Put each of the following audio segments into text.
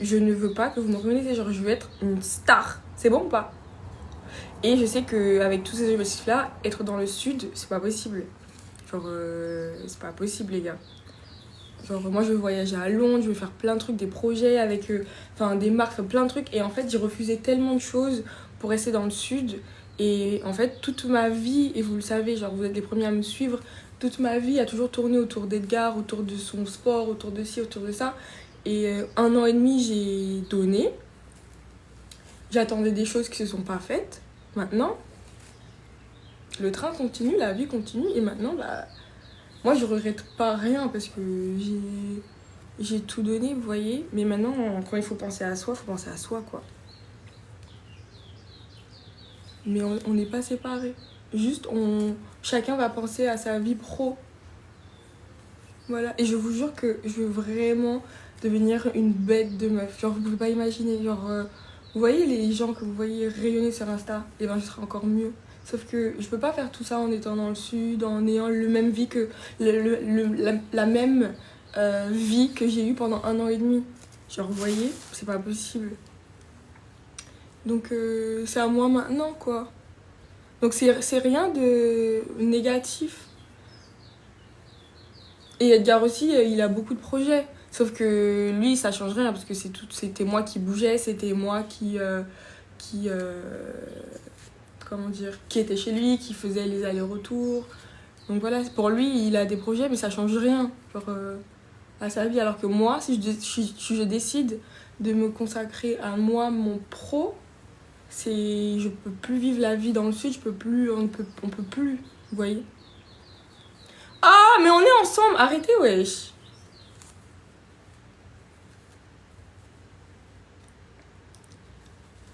je ne veux pas que vous me reconnaissez, genre je veux être une star. C'est bon ou pas? Et je sais qu'avec tous ces objectifs-là, être dans le sud, c'est pas possible. Genre, c'est pas possible, les gars. Genre, moi, je veux voyager à Londres, je veux faire plein de trucs, des projets avec des marques, faire plein de trucs. Et en fait, j'ai refusé tellement de choses pour rester dans le sud. Et en fait, toute ma vie, et vous le savez, genre, vous êtes les premiers à me suivre, toute ma vie a toujours tourné autour d'Edgar, autour de son sport, autour de ci, autour de ça. Et 1 an et demi, j'ai donné. J'attendais des choses qui se sont pas faites. Maintenant, le train continue, la vie continue. Et maintenant, bah, moi, je regrette pas rien parce que j'ai tout donné, vous voyez. Mais maintenant, quand il faut penser à soi, il faut penser à soi, quoi. Mais on n'est pas séparés. Juste, chacun va penser à sa vie pro. Voilà. Et je vous jure que je veux vraiment devenir une bête de meuf. Genre, vous pouvez pas imaginer. Genre, vous voyez les gens que vous voyez rayonner sur Insta? Et ben, je serai encore mieux. Sauf que je peux pas faire tout ça en étant dans le sud, en ayant le même vie que la même vie que j'ai eue pendant 1 an et demi. Genre, vous voyez, c'est pas possible. Donc, c'est à moi maintenant, quoi. Donc, c'est rien de négatif. Et Edgar aussi, il a beaucoup de projets. Sauf que lui, ça change rien parce que c'était moi qui bougeais, c'était moi comment dire, qui était chez lui, qui faisait les allers-retours. Donc voilà, pour lui, il a des projets, mais ça change rien genre, à sa vie. Alors que moi, si je décide de me consacrer à moi, mon pro, je peux plus vivre la vie dans le sud, on peut plus, vous voyez. Ah, mais on est ensemble, arrêtez, wesh.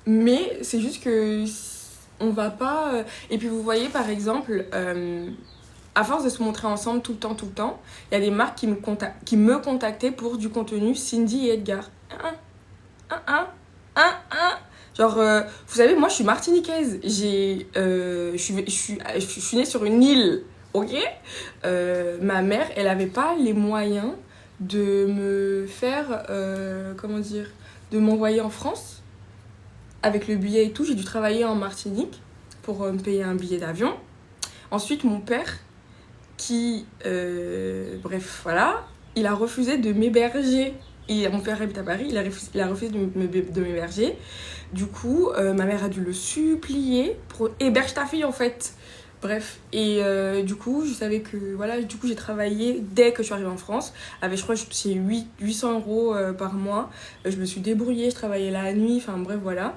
Mais c'est juste que on va pas. Et puis vous voyez, par exemple, à force de se montrer ensemble tout le temps, il y a des marques qui me contactaient pour du contenu Cindy et Edgar. Genre, vous savez, moi je suis martiniquaise. Je suis née sur une île, ok. Ma mère, elle avait pas les moyens de me faire, comment dire, de m'envoyer en France avec le billet et tout. J'ai dû travailler en Martinique pour me payer un billet d'avion. Ensuite, mon père, bref, voilà, il a refusé de m'héberger. Mon père habite à Paris, il a refusé de m'héberger. Du coup, ma mère a dû le supplier pour héberger ta fille en fait. Bref, et du coup, je savais que, voilà, du coup, j'ai travaillé dès que je suis arrivée en France. Avec, je crois, c'est 800 € par mois. Je me suis débrouillée, je travaillais la nuit, enfin bref, voilà.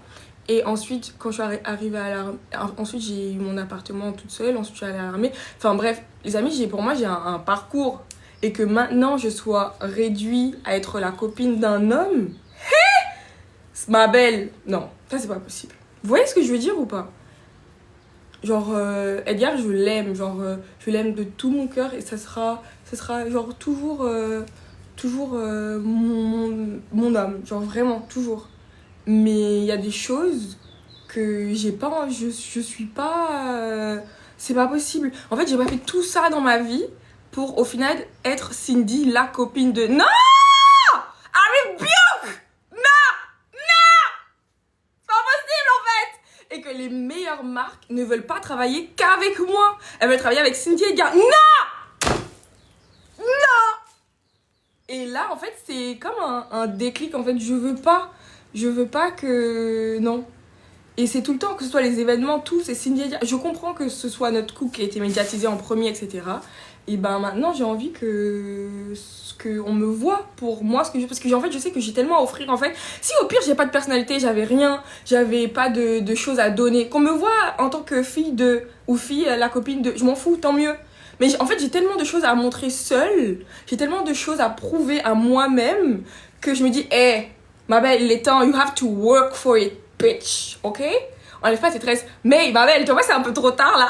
Et ensuite, quand je suis arrivée à l'armée, ensuite j'ai eu mon appartement toute seule, ensuite je suis allée à l'armée. Enfin bref, les amis, pour moi, j'ai un parcours. Et que maintenant, je sois réduite à être la copine d'un homme, ma belle, non, ça c'est pas possible. Vous voyez ce que je veux dire ou pas? Genre, Edgar, je l'aime, genre, je l'aime de tout mon cœur et ça sera genre toujours mon homme, genre vraiment, toujours. Mais il y a des choses que j'ai pas, je suis pas, c'est pas possible. En fait, j'ai pas fait tout ça dans ma vie pour au final être Cindy, la copine de... Non! Arrive bien! Et que les meilleures marques ne veulent pas travailler qu'avec moi. Elles veulent travailler avec Cindy et Edgar. Non! Non! Et là, en fait, c'est comme un déclic. En fait, je veux pas que... Non. Et c'est tout le temps, que ce soit les événements, tout, c'est Cindy et Edgar. Je comprends que ce soit notre couple qui a été médiatisé en premier, etc. Et ben maintenant, j'ai envie qu'on me voit pour moi ce que je... Parce que en fait, je sais que j'ai tellement à offrir. En fait, si au pire, j'ai pas de personnalité, j'avais rien, j'avais pas de choses à donner, qu'on me voit en tant que fille ou fille, la copine de... Je m'en fous, tant mieux. Mais en fait, j'ai tellement de choses à montrer seule, j'ai tellement de choses à prouver à moi-même que je me dis, hey, ma belle, il est temps, you have to work for it, bitch, ok? Enlève pas tes tresses. Mais ma belle, tu vois, c'est un peu trop tard là.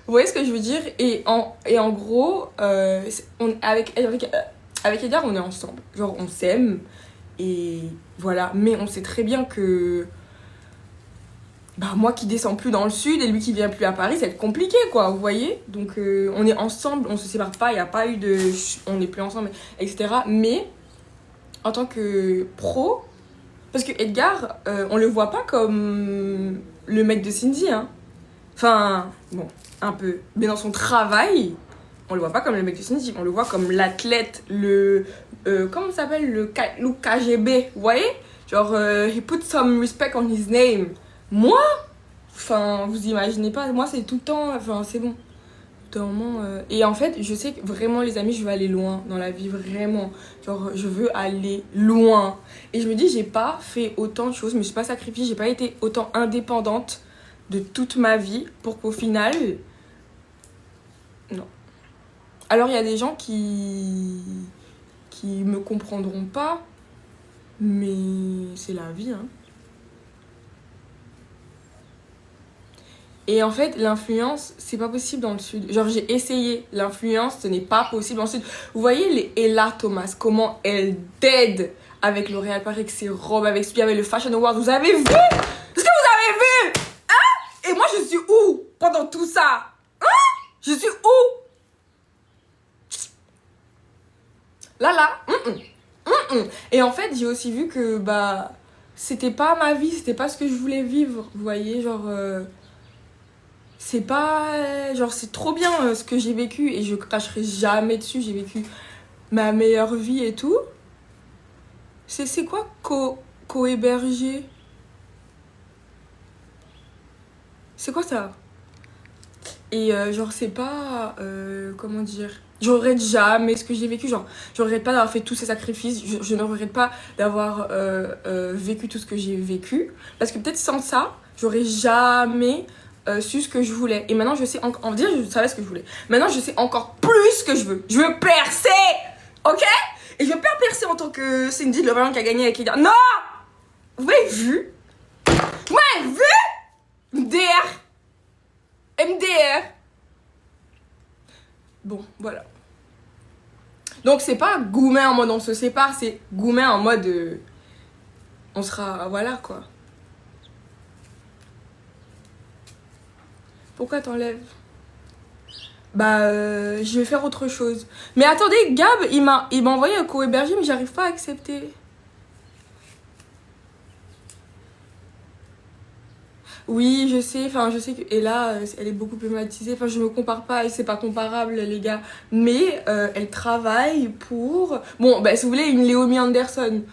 Vous voyez ce que je veux dire? Et en gros, avec Edgar, on est ensemble. Genre, on s'aime. Et voilà. Mais on sait très bien que... Bah, moi qui descends plus dans le sud et lui qui vient plus à Paris, ça va être compliqué, quoi. Vous voyez? Donc, on est ensemble. On se sépare pas. Il n'y a pas eu de... On n'est plus ensemble, etc. Mais en tant que pro, parce que Edgar, on le voit pas comme le mec de Cindy, hein. Enfin, bon, un peu. Mais dans son travail, on le voit pas comme le mec de Cindy, on le voit comme l'athlète, comment ça s'appelle, le KGB, vous voyez? Genre, he put some respect on his name. Moi, enfin, vous imaginez pas, moi c'est tout le temps, enfin, c'est bon. Moment, et en fait, je sais que vraiment, les amis, je veux aller loin dans la vie, vraiment. Genre, je veux aller loin. Et je me dis, j'ai pas fait autant de choses, je me suis pas sacrifiée, j'ai pas été autant indépendante de toute ma vie pour qu'au final. Non. Alors, il y a des gens qui me comprendront pas, mais c'est la vie, hein. Et en fait, l'influence, c'est pas possible dans le sud. Genre, j'ai essayé. L'influence, ce n'est pas possible dans le sud. Vous voyez les Ella Thomas, comment elle dead avec L'Oréal Paris, avec ses robes, avec celui avec le Fashion Award. Vous avez vu? Est-ce que vous avez vu? Hein? Et moi, je suis où pendant tout ça? Hein? Je suis où? Là. Et en fait, j'ai aussi vu que, bah, c'était pas ma vie, c'était pas ce que je voulais vivre. Vous voyez, genre... c'est pas... Genre, c'est trop bien ce que j'ai vécu et je cracherai jamais dessus. J'ai vécu ma meilleure vie et tout. C'est quoi co-héberger? C'est quoi ça? Et genre, c'est pas... comment dire? Je regrette jamais ce que j'ai vécu. Genre, je regrette pas d'avoir fait tous ces sacrifices. Je ne regrette pas d'avoir vécu tout ce que j'ai vécu. Parce que peut-être sans ça, j'aurais jamais... su ce que je voulais. Et maintenant, je sais en dire, je savais ce que je voulais. Maintenant, je sais encore plus ce que je veux. Je veux percer! Ok? Et je veux pas percer en tant que Cindy de L'Oréal qui a gagné avec Edgar. Non! Vous m'avez vu? Vous m'avez vu? MDR. Bon, voilà. Donc, c'est pas Goumen en mode on se sépare, c'est Goumen en mode on sera. Voilà quoi. Pourquoi t'enlèves? Bah, je vais faire autre chose. Mais attendez, Gab, il m'a envoyé un co-héberger, mais j'arrive pas à accepter. Oui, je sais que Ella, elle est beaucoup plus matisée. Enfin, je me compare pas, c'est pas comparable, les gars. Mais elle travaille pour... Bon, bah, si vous voulez, une Léonie Anderson.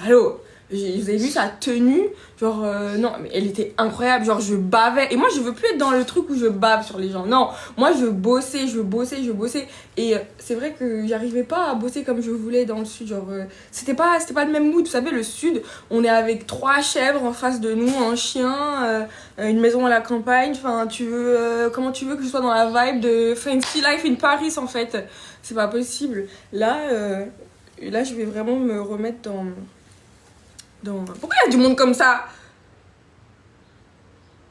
Allô? Vous avez vu sa tenue? Genre, non, mais elle était incroyable. Genre, je bavais. Et moi, je veux plus être dans le truc où je bave sur les gens. Non, moi, je veux bosser. Et c'est vrai que j'arrivais pas à bosser comme je voulais dans le sud. Genre, c'était pas le même mood. Vous savez, le sud, on est avec 3 chèvres en face de nous, un chien, une maison à la campagne. Enfin, comment tu veux que je sois dans la vibe de Fancy Life in Paris, en fait? C'est pas possible. Là, je vais vraiment me remettre dans... Pourquoi il y a du monde comme ça?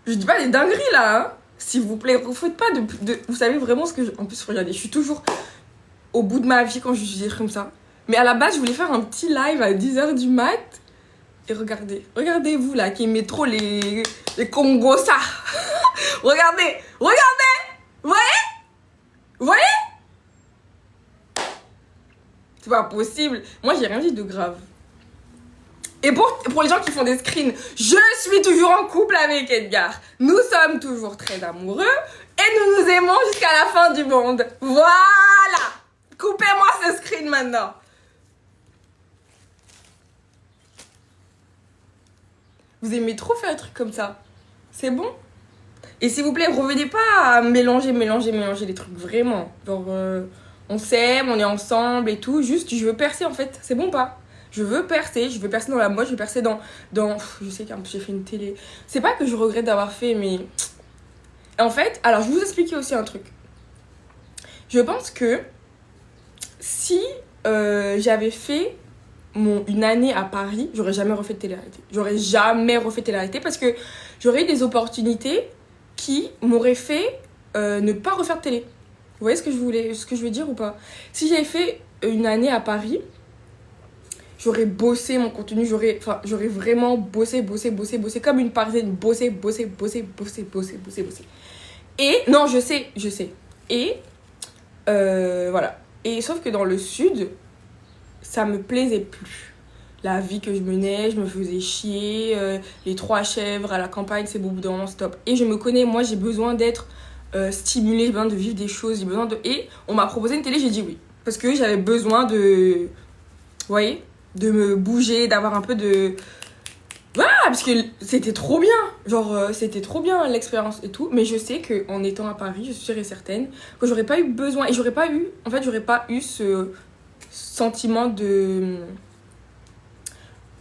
Je dis pas des dingueries là, hein. S'il vous plaît, vous faites pas de... Vous savez vraiment ce que En plus, regardez, je suis toujours au bout de ma vie quand je dis comme ça. Mais à la base, je voulais faire un petit live à 10h du mat. Et regardez-vous là, qui aimez trop les Congos ça. Regardez. Vous voyez? C'est pas possible. Moi, j'ai rien dit de grave. Et pour les gens qui font des screens, je suis toujours en couple avec Edgar. Nous sommes toujours très amoureux et nous nous aimons jusqu'à la fin du monde. Voilà! Coupez-moi ce screen maintenant. Vous aimez trop faire des trucs comme ça. C'est bon? Et s'il vous plaît, revenez pas à mélanger les trucs, vraiment. Genre, on s'aime, on est ensemble et tout. Juste, je veux percer en fait. C'est bon ou pas? Je veux percer dans la mode, je veux percer dans... Je sais qu'un peu j'ai fait une télé. C'est pas que je regrette d'avoir fait, mais... En fait, alors je vais vous expliquer aussi un truc. Je pense que si j'avais fait une année à Paris, j'aurais jamais refait de télé-réalité. Parce que j'aurais eu des opportunités qui m'auraient fait ne pas refaire de télé. Vous voyez ce que je veux dire ou pas? Si j'avais fait une année à Paris... J'aurais bossé mon contenu, j'aurais vraiment bossé comme une parisienne, bossé. Et, non, je sais. Et, voilà. Et sauf que dans le sud, ça me plaisait plus. La vie que je menais, je me faisais chier. Les 3 chèvres à la campagne, c'est au bout d'un moment, stop. Et je me connais, moi, j'ai besoin d'être stimulée, j'ai besoin de vivre des choses, j'ai besoin de... Et on m'a proposé une télé, j'ai dit oui. Parce que j'avais besoin de... Vous voyez, de me bouger, d'avoir un peu de... Voilà, parce que c'était trop bien. Genre, c'était trop bien l'expérience et tout. Mais je sais qu'en étant à Paris, je suis sûre et certaine que j'aurais pas eu besoin. Et j'aurais pas eu... En fait, j'aurais pas eu ce sentiment de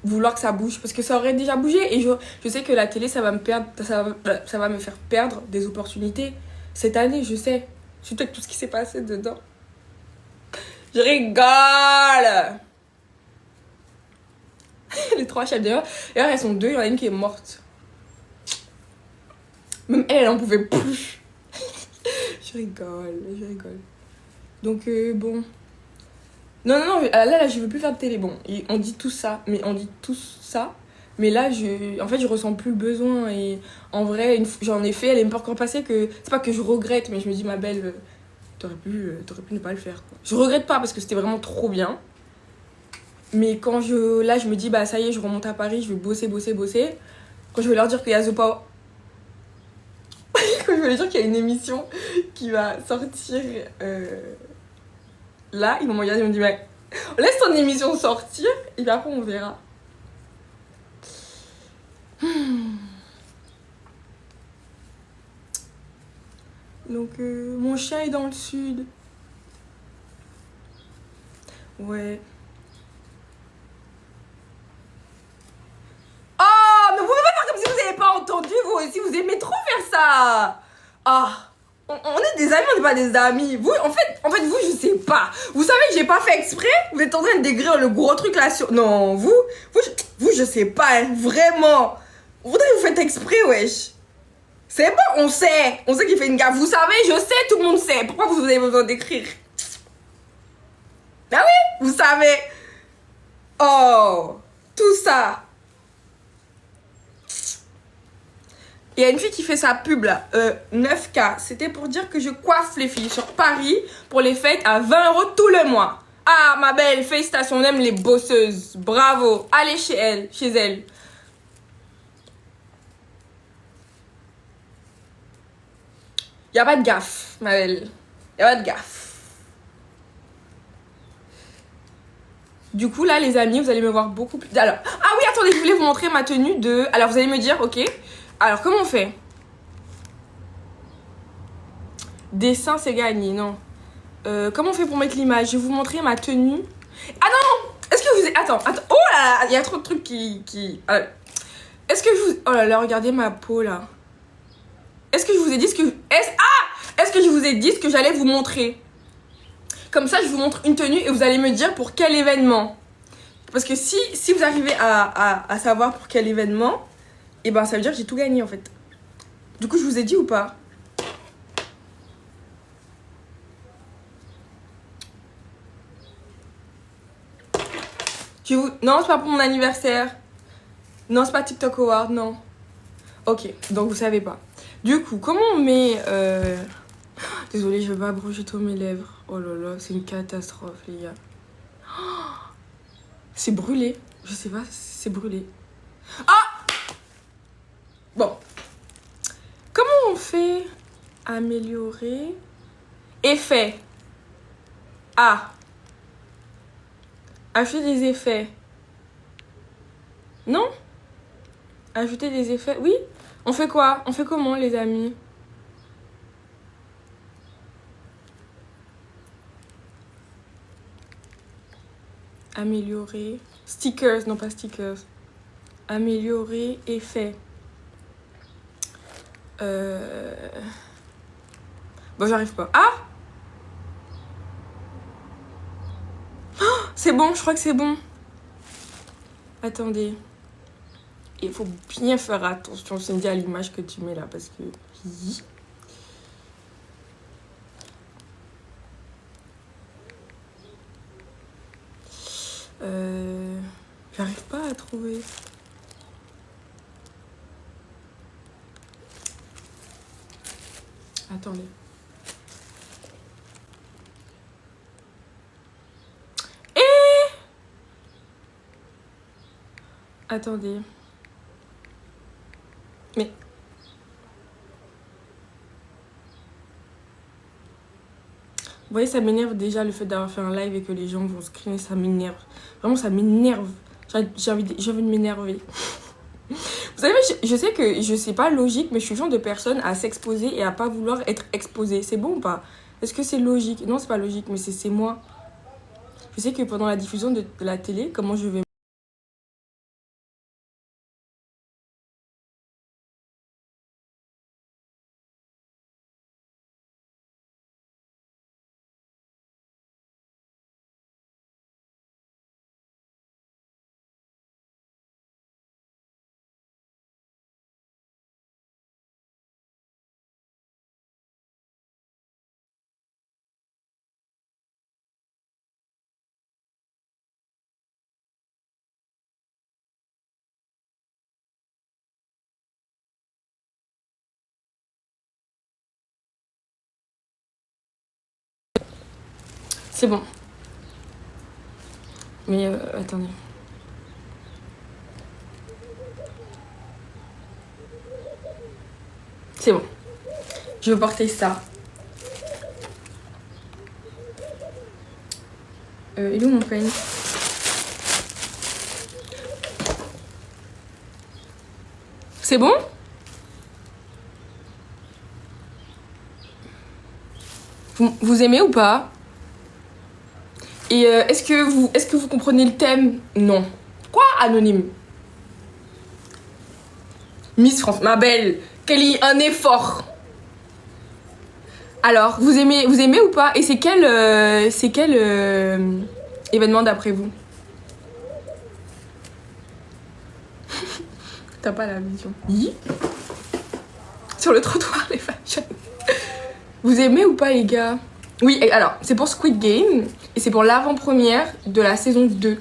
vouloir que ça bouge. Parce que ça aurait déjà bougé. Et je sais que la télé, ça va me perdre... Ça va me faire perdre des opportunités. Cette année, je sais. Surtout avec tout ce qui s'est passé dedans. Je rigole. Les 3 chefs d'ailleurs, elles sont 2, il y en a une qui est morte. Même elle en pouvait plus. Je rigole. Donc bon. Non, là, je veux plus faire de télé. Bon, on dit tout ça, mais là, en fait, je ressens plus le besoin. Et en vrai, j'en ai fait, elle est pas encore passée que... C'est pas que je regrette, mais je me dis, ma belle, t'aurais pu ne pas le faire, quoi. Je regrette pas parce que c'était vraiment trop bien. Mais quand là, je me dis, bah ça y est, je remonte à Paris, je vais bosser. Quand je vais leur dire qu'il y a The Power... Quand je vais leur dire qu'il y a une émission qui va sortir là, ils vont me regarder, ils vont me dire, mais laisse ton émission sortir et puis après on verra. Donc mon chien est dans le sud. Ouais. Oh, mais vous pouvez pas faire comme si vous n'avez pas entendu, vous aussi, vous aimez trop faire ça. Ah, on est des amis, on n'est pas des amis. Vous, en fait, vous, je sais pas. Vous savez que j'ai pas fait exprès. Vous êtes en train de décrire le gros truc là sur... Non, vous, je sais pas, hein, vraiment. Vous faites exprès, wesh. C'est bon, on sait qu'il fait une gaffe. Vous savez, je sais, tout le monde sait. Pourquoi vous avez besoin d'écrire? Ah oui, vous savez. Oh, tout ça. Il y a une fille qui fait sa pub là, 9K. C'était pour dire que je coiffe les filles sur Paris pour les fêtes à 20 € tout le mois. Ah, ma belle, félicitations, on aime les bosseuses. Bravo, allez chez elle. Y a pas de gaffe, ma belle. Y a pas de gaffe. Du coup, là, les amis, vous allez me voir beaucoup plus... Alors, ah oui, attendez, je voulais vous montrer ma tenue de... Alors, vous allez me dire, ok. Alors, comment on fait? Dessin, c'est gagné, non. Comment on fait pour mettre l'image? Je vais vous montrer ma tenue. Ah non! Est-ce que vous... Attends. Oh là là, il y a trop de trucs qui... Est-ce que je vous... Oh là là, regardez ma peau, là. Est-ce que je vous ai dit ce que... Est-ce que je vous ai dit ce que j'allais vous montrer? Comme ça, je vous montre une tenue et vous allez me dire pour quel événement. Parce que si vous arrivez à savoir pour quel événement, et ben ça veut dire que j'ai tout gagné, en fait. Du coup, je vous ai dit ou pas? Non, c'est pas pour mon anniversaire. Non, c'est pas TikTok Award, non. Ok, donc vous savez pas. Du coup, comment on met... Désolée, je vais pas brocher tous mes lèvres. Oh là là, c'est une catastrophe, les gars. C'est brûlé. Je sais pas, c'est brûlé. Ah! Bon. Comment on fait? Améliorer. Effet. Ah. Ajouter des effets. Non? Ajouter des effets. Oui? On fait quoi? On fait comment, les amis? Améliorer. Stickers, non pas stickers. Améliorer effet. Bon, j'arrive pas. Ah! C'est bon, je crois que c'est bon. Attendez. Il faut bien faire attention, Cindy, à l'image que tu mets là, parce que... J'arrive pas à trouver. Attendez. Attendez. Mais... Vous voyez, ça m'énerve déjà le fait d'avoir fait un live et que les gens vont screener, ça m'énerve. Vraiment, ça m'énerve. J'ai envie de m'énerver. Vous savez, je sais que je sais pas logique, mais je suis le genre de personne à s'exposer et à pas vouloir être exposée. C'est bon ou pas? Est-ce que c'est logique? Non, c'est pas logique, mais c'est moi. Je sais que pendant la diffusion de la télé, comment je vais... C'est bon. Mais attendez. C'est bon. Je veux porter ça. Il est où mon peigne? C'est bon? Vous aimez ou pas? Et est-ce que vous comprenez le thème? Non. Quoi, anonyme? Miss France, ma belle, Kelly, un effort. Alors, vous aimez ou pas? Et c'est quel événement d'après vous? T'as pas la vision. Sur le trottoir, les fashion. Vous aimez ou pas, les gars? Oui, alors, c'est pour Squid Game et c'est pour l'avant-première de la saison 2.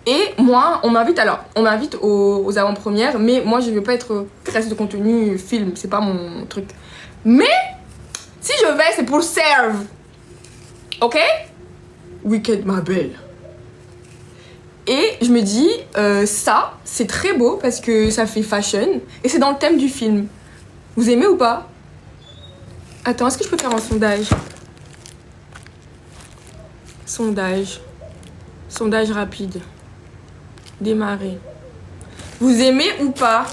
Et moi, on m'invite aux avant-premières, mais moi, je veux pas être créatrice de contenu film, c'est pas mon truc. Mais, si je vais, c'est pour le serve. Ok? Weekend, ma belle. Et je me dis, ça, c'est très beau parce que ça fait fashion et c'est dans le thème du film. Vous aimez ou pas? Attends, est-ce que je peux faire un sondage? Sondage rapide. Démarrer. Vous aimez ou pas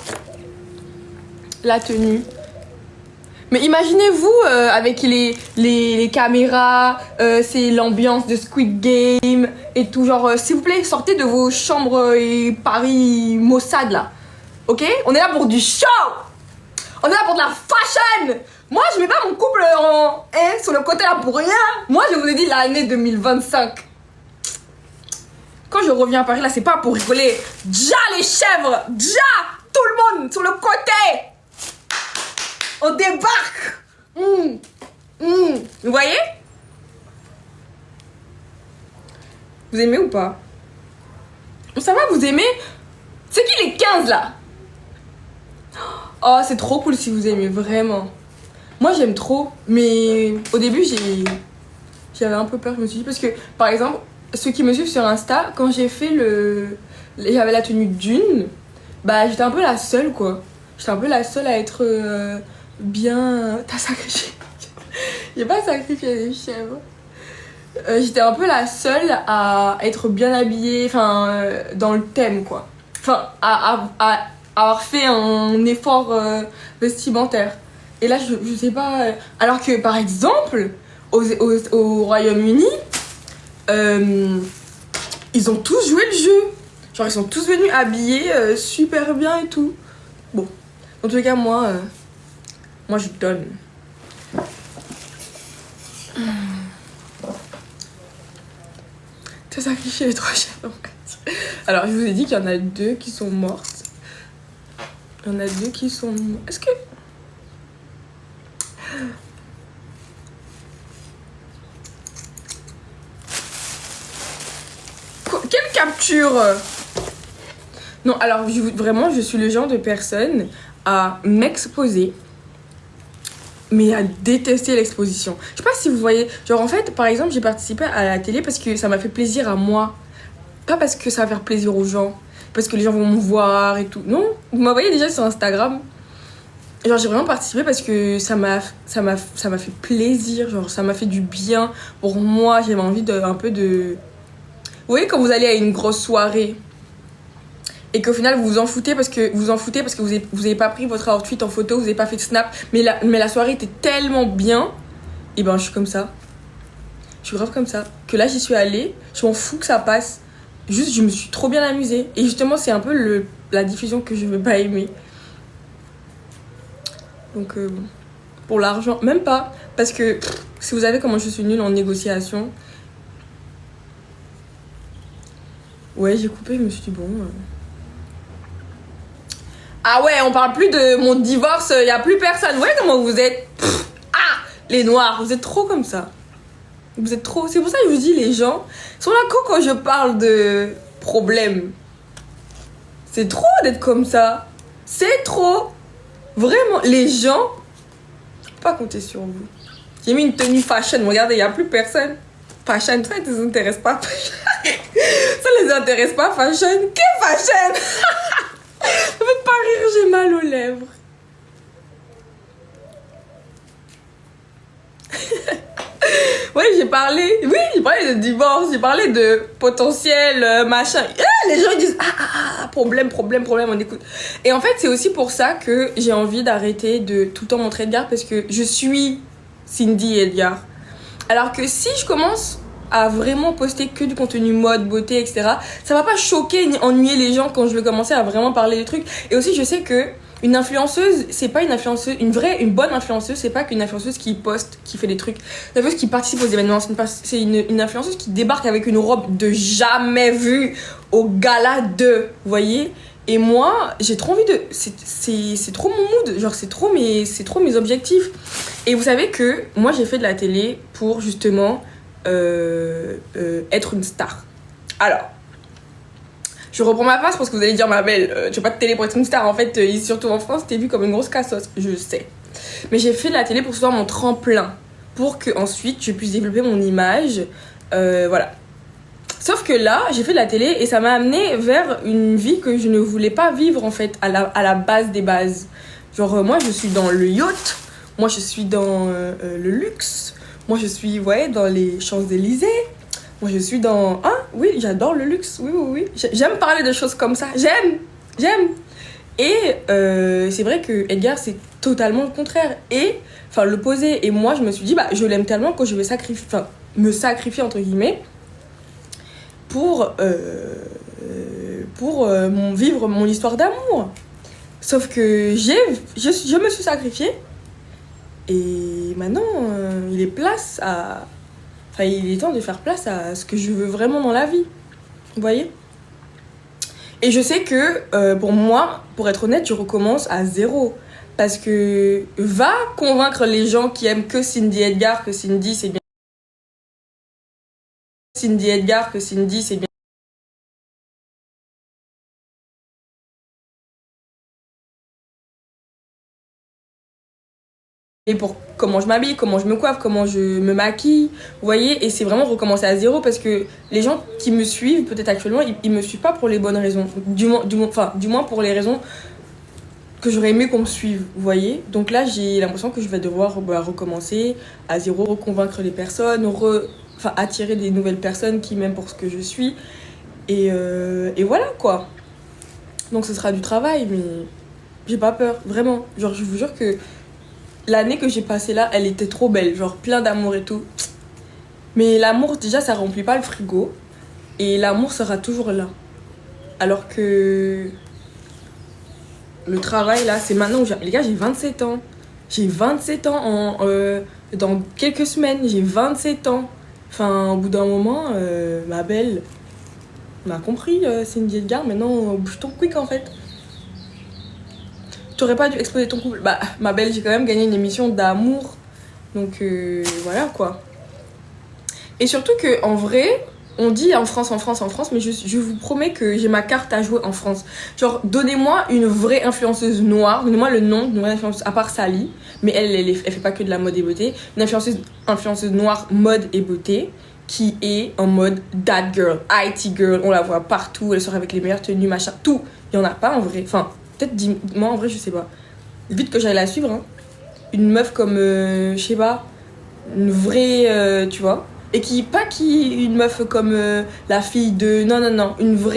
la tenue? Mais imaginez-vous avec les caméras, c'est l'ambiance de Squid Game et tout, genre s'il vous plaît, sortez de vos chambres et Paris Mossad là. Ok? On est là pour du show! On est là pour de la fashion! Moi, je mets pas mon couple sur le côté là pour rien. Moi, je vous ai dit l'année 2025. Quand je reviens à Paris, là, c'est pas pour rigoler. Déjà les chèvres! Déjà tout le monde sur le côté! On débarque! Vous voyez? Vous aimez ou pas? Ça va, vous aimez? C'est qui les 15 là? Oh, c'est trop cool si vous aimez, vraiment. Moi, j'aime trop. Mais au début, j'avais un peu peur, je me suis dit. Parce que, par exemple, ceux qui me suivent sur Insta, quand j'ai fait j'avais la tenue d'une, bah, j'étais un peu la seule, quoi. J'étais un peu la seule à être bien... T'as sacrifié? J'ai pas sacrifié les chèvres. J'étais un peu la seule à être bien habillée, enfin, dans le thème, quoi. Enfin, à avoir fait un effort vestimentaire. Et là, je sais pas... alors que, par exemple, au Royaume-Uni, ils ont tous joué le jeu. Genre, ils sont tous venus habillés super bien et tout. Bon, en tout cas, moi, je donne. T'as sacrifié les 3 chèvres en fait. Alors, je vous ai dit qu'il y en a 2 qui sont mortes. Il y en a 2 qui sont... Est-ce que... Quelle capture? Non, alors, vraiment, je suis le genre de personne à m'exposer, mais à détester l'exposition. Je sais pas si vous voyez... Genre, en fait, par exemple, j'ai participé à la télé parce que ça m'a fait plaisir à moi. pas parce que ça va faire plaisir aux gens, parce que les gens vont me voir et tout. Non, vous m'envoyez déjà sur Instagram. Genre, j'ai vraiment participé parce que ça m'a fait plaisir, genre, ça m'a fait du bien. Pour moi, j'avais envie un peu de... Vous voyez, quand vous allez à une grosse soirée et qu'au final, vous vous en foutez parce que vous avez pas pris votre outfit en photo, vous avez pas fait de snap, mais la soirée était tellement bien, et ben, je suis comme ça. Je suis grave comme ça. Que là, j'y suis allée, je m'en fous que ça passe. Juste, je me suis trop bien amusée. Et justement, c'est un peu la diffusion que je veux pas aimer. Donc, pour l'argent, même pas. Parce que si vous savez comment je suis nulle en négociation. Ouais, j'ai coupé, je me suis dit bon. Ah ouais, on parle plus de mon divorce, y a plus personne. Vous voyez comment vous êtes? Ah, les noirs, vous êtes trop comme ça. Vous êtes trop. C'est pour ça que je vous dis, les gens sont là quand je parle de problèmes. C'est trop d'être comme ça. C'est trop. Vraiment, les gens, pas compter sur vous. J'ai mis une tenue fashion, regardez, il n'y a plus personne. Fashion, ça ne les intéresse pas. Ça les intéresse pas, fashion. Quelle fashion? Ça me fait pas rire, j'ai mal aux lèvres. Ouais, j'ai parlé de divorce, j'ai parlé de potentiel machin. Les gens ils disent problème, on écoute. Et en fait, c'est aussi pour ça que j'ai envie d'arrêter de tout le temps montrer Edgar, parce que je suis Cindy et Edgar. Alors que si je commence à vraiment poster que du contenu mode, beauté, etc., ça va pas choquer ni ennuyer les gens quand je vais commencer à vraiment parler des trucs. Et aussi, je sais que une influenceuse, c'est pas une influenceuse, une bonne influenceuse, c'est pas qu'une influenceuse qui poste, qui fait des trucs, une influenceuse qui participe aux événements, c'est une influenceuse qui débarque avec une robe de jamais vue au gala de, vous voyez. Et moi, j'ai trop envie de, c'est trop mon mood, genre c'est trop mes objectifs. Et vous savez que moi j'ai fait de la télé pour justement être une star. Alors, je reprends ma place parce que vous allez dire, ma belle, tu fais pas de télé pour être une star. En fait, surtout en France, t'es vue comme une grosse cassos. Je sais. Mais j'ai fait de la télé pour que ce soit mon tremplin. Pour que ensuite je puisse développer mon image. Voilà. Sauf que là, j'ai fait de la télé et ça m'a amené vers une vie que je ne voulais pas vivre en fait, à la base des bases. Genre, moi je suis dans le yacht. Moi je suis dans le luxe. Moi je suis, ouais, dans les Champs-Élysées. Moi, je suis dans... Ah, oui, j'adore le luxe. Oui. J'aime parler de choses comme ça. J'aime. Et c'est vrai que Edgar, c'est totalement le contraire. Et, enfin, l'opposé. Et moi, je me suis dit, bah, je l'aime tellement que je vais me sacrifier, entre guillemets, pour vivre mon histoire d'amour. Sauf que je me suis sacrifiée. Et maintenant, il est place à... Enfin, il est temps de faire place à ce que je veux vraiment dans la vie. Vous voyez? Et je sais que pour moi, pour être honnête, je recommence à zéro. Parce que va convaincre les gens qui aiment que Cindy Edgar, que Cindy c'est bien. Cindy Edgar, que Cindy c'est bien. Et pour comment je m'habille, comment je me coiffe, comment je me maquille, vous voyez, et c'est vraiment recommencer à zéro parce que les gens qui me suivent, peut-être actuellement, ils me suivent pas pour les bonnes raisons, du moins pour les raisons que j'aurais aimé qu'on me suive, vous voyez. Donc là, j'ai l'impression que je vais devoir recommencer à zéro, reconvaincre les personnes, attirer des nouvelles personnes qui m'aiment pour ce que je suis, et voilà quoi. Donc ce sera du travail, mais j'ai pas peur, vraiment. Genre, je vous jure que l'année que j'ai passée là, elle était trop belle, genre plein d'amour et tout. Mais l'amour, déjà, ça remplit pas le frigo. Et l'amour sera toujours là. Alors que le travail, là, c'est maintenant où les gars, j'ai 27 ans. J'ai 27 ans dans quelques semaines. J'ai 27 ans. Enfin, au bout d'un moment, ma belle, on a compris, Cindy Edgar. Maintenant, bouge ton quick, en fait. T'aurais pas dû exploser ton couple. Bah, ma belle, j'ai quand même gagné une émission d'amour. Donc, voilà, quoi. Et surtout que en vrai, on dit en France, mais je vous promets que j'ai ma carte à jouer en France. Genre, donnez-moi une vraie influenceuse noire, donnez-moi le nom d'une vraie influenceuse, à part Sally, mais elle fait pas que de la mode et beauté. Une influenceuse noire, mode et beauté, qui est en mode that girl, IT girl. On la voit partout, elle sort avec les meilleures tenues, machin, tout. Il y en a pas en vrai. Enfin, peut-être moi en vrai, je sais pas. Vite que j'allais la suivre, hein. Une meuf comme, je sais pas, une vraie, tu vois. Et qui, pas qui, une meuf comme la fille de. Non, une vraie.